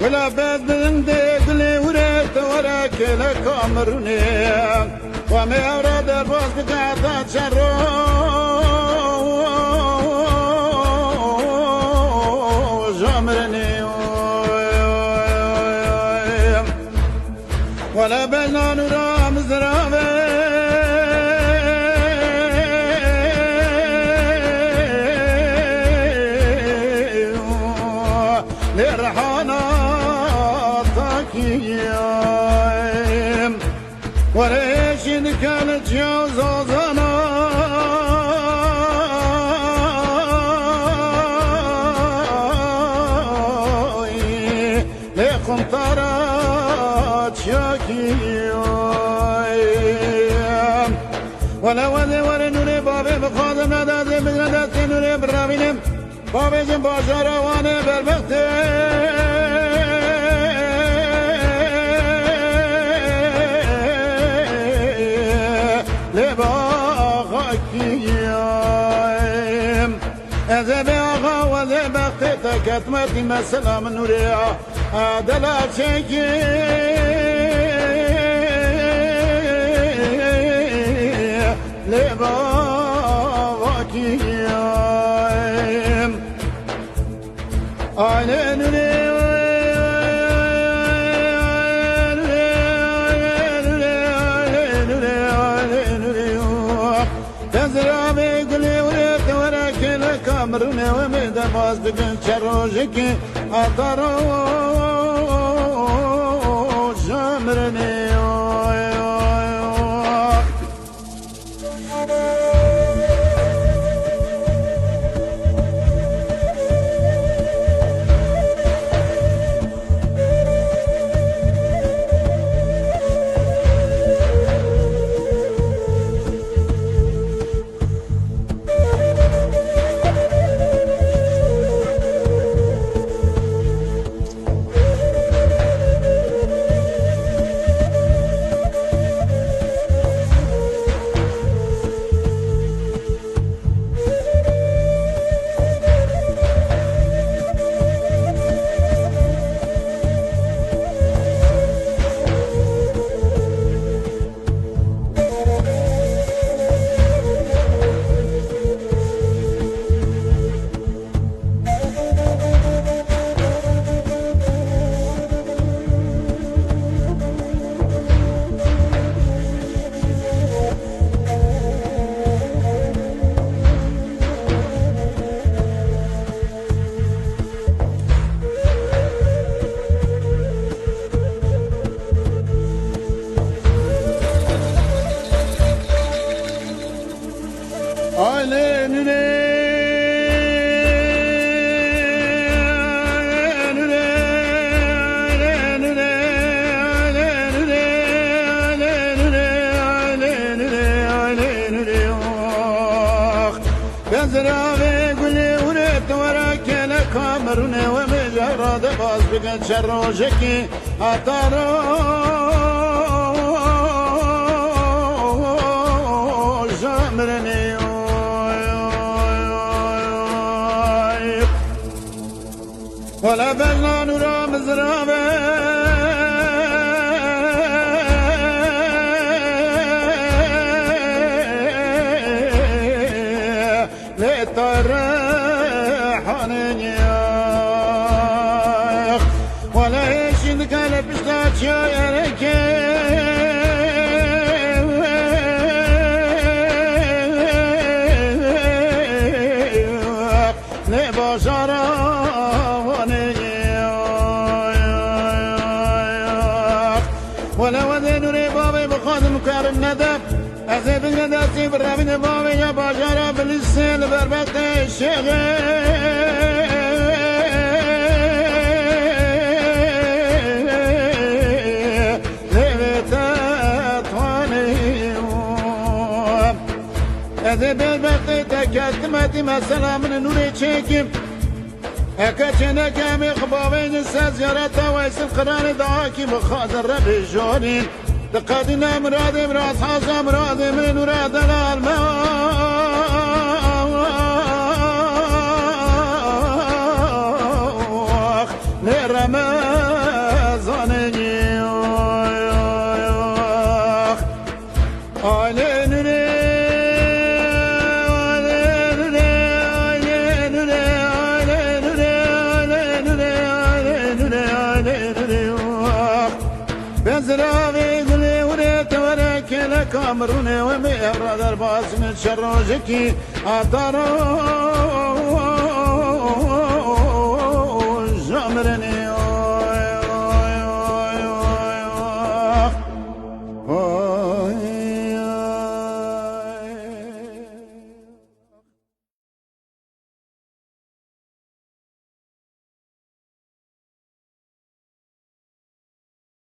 ولا بدن دقلي وريت وراك لك أمرني وما أراد البوس بقعدة شرو جمرني ولا بلنا نرى مزرابي لرحانا طاكيم وريش كانت جوزنا لكم طارت شاكيم ولا ودي ورنوني بابي بخادم ندازي بغندازي نوني برامينم بابي جن باشارة وانا بربختي لباغاكيم أذبي أغا وذي بختي تكتمتي مسلام نوريا أدلا شكي لباغاكيم أعلنني تزرع بيقلي وريت وراك لك أمرنا ومدى باز بقن شروجك أطرو جمرني زرابي قولي وريت وراك لك أمرنا ومجرد باز بقن شروجك أطرو جمرني ولا بلنا نورا مزرابي لطرحاني ولا يشدك لبشتات شايرك لبشراني ولا وذي نوري بابي بخادم كارم ندب أزيد النداسي بالرابين بابي يا باشارة بالسيل بربط الشغل أزيد بربط تكتمتي مسلا من نوري تشيكم أكتشنا كامي خبابين الساز يراتا ويس القران دعاكي بخاطر ربي جونين دقاتنا مرادي مراد حاصة مرادي من مراد الألمان زراغي قلي وريت وريك لكامروني ومي برادر باس من شروجكي أطارو